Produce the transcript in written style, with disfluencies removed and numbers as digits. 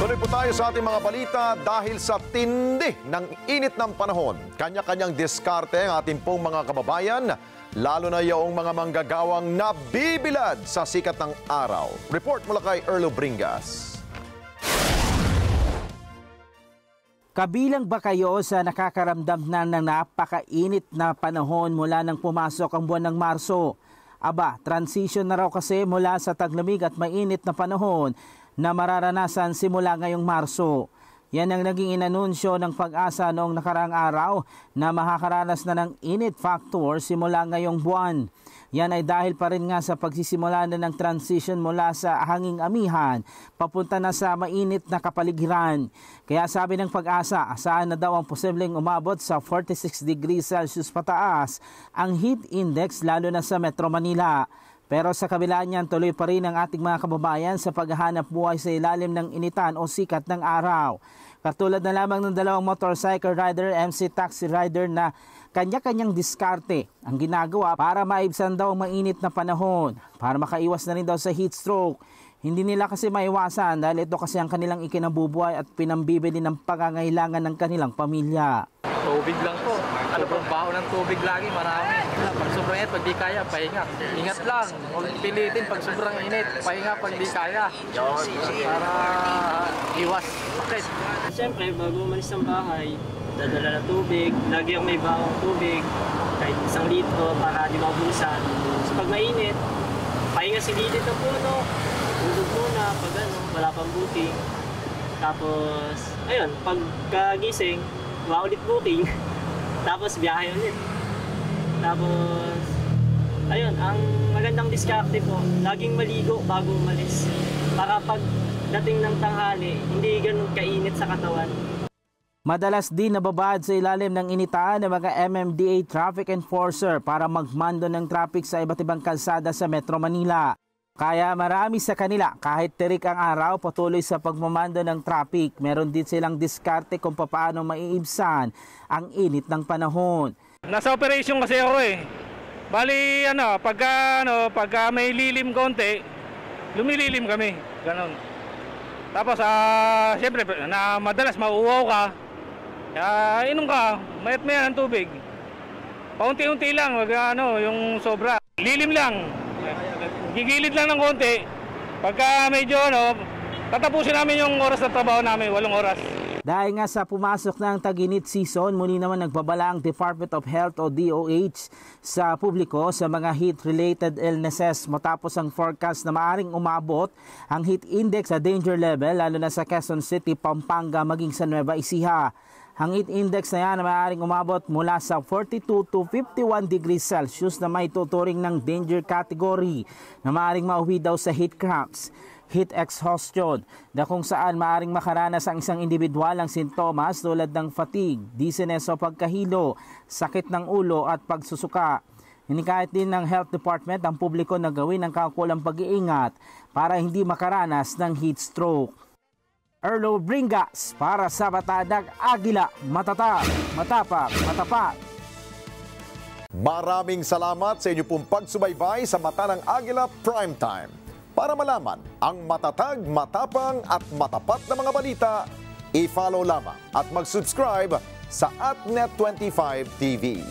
Tuloy po tayo sa ating mga balita dahil sa tindi ng init ng panahon. Kanya-kanyang diskarte ang ating pong mga kababayan, lalo na yung mga manggagawang nabibilad sa sikat ng araw. Report mula kay Erlo Bringas. Kabilang ba kayo sa nakakaramdam na ng napakainit na panahon mula nang pumasok ang buwan ng Marso? Aba, transition na raw kasi mula sa taglamig at mainit na panahon na mararanasan simula ngayong Marso. Yan ang naging inanunsyo ng Pag-asa noong nakaraang araw na makakaranas na ng init factor simula ngayong buwan. Yan ay dahil pa rin nga sa pagsisimula na ng transition mula sa hanging amihan papunta na sa mainit na kapaligiran. Kaya sabi ng Pag-asa, asahan na daw ang posibleng umabot sa 46 degrees Celsius pataas ang heat index lalo na sa Metro Manila. Pero sa kabila niyan, tuloy pa rin ang ating mga kababayan sa paghahanap buhay sa ilalim ng initan o sikat ng araw. Katulad na lamang ng dalawang motorcycle rider, MC taxi rider na kanya-kanyang diskarte ang ginagawa para maibsan daw ang mainit na panahon, para makaiwas na rin daw sa heat stroke. Hindi nila kasi maiwasan dahil ito kasi ang kanilang ikinabubuhay at pinambibili ng pangangailangan ng kanilang pamilya. Tubig lang po. Ano pong baho ng tubig lagi, marami. Pag sobrang init, pag di kaya, pahinga. Ingat lang. Huwag pilitin pag sobrang init, pahinga pag di kaya. Para iwas sakit. Siyempre, bago umalis ng bahay, dadala na tubig. Lagi ang may bawang tubig, kahit 1 litro para di maubusan. So pag mainit, pahinga si gilid ng puno. Tulog muna pag wala pang booking. Tapos, ayun, pagkagising, ulit booking. Tapos biyahe ulit. Tapos, ayun, ang magandang diskarte po, laging maligo bago umalis. Para pag dating ng tanghali, hindi ganun kainit sa katawan. Madalas din nababad sa ilalim ng initaan ng mga MMDA traffic enforcer para magmando ng traffic sa iba't ibang kalsada sa Metro Manila. Kaya marami sa kanila, kahit terik ang araw, patuloy sa pagmamando ng traffic. Meron din silang diskarte kung paano maiibsan ang init ng panahon. Nasa operation kasi ako eh. Bali pagka may lilim konti, lumililim kami, ganon. Tapos siyempre na madalas mauuhaw ka, inom ka, mayat-maya ng tubig. Paunti-unti lang, yung sobra. Lilim lang. Gigilid lang ng konti. Pagka medyo tatapusin namin yung oras na trabaho namin, 8 oras. Dahil nga sa pumasok ng tag-init season, muli naman nagbabala ang Department of Health o DOH sa publiko sa mga heat-related illnesses matapos ang forecast na maaring umabot ang heat index sa danger level lalo na sa Quezon City, Pampanga maging sa Nueva Ecija. Ang heat index na yan maaaring umabot mula sa 42 to 51 degrees Celsius na may tuturing ng danger category na maaaring mauwi daw sa heat cramps, heat exhaustion, na kung saan maaaring makaranas ang isang individual ng sintomas tulad ng fatigue, dizziness o pagkahilo, sakit ng ulo at pagsusuka. Hinikayat din ng Health Department ang publiko na gawin ang kaukulang pag-iingat para hindi makaranas ng heat stroke. Erlo Bringas para sa Batadag Agila, matatag, matapang, matapat. Maraming salamat sa inyo pong pagsubaybay sa Mata ng Agila Primetime. Para malaman ang matatag, matapang at matapat na mga balita, i-follow lamang at mag-subscribe sa @Net25 TV.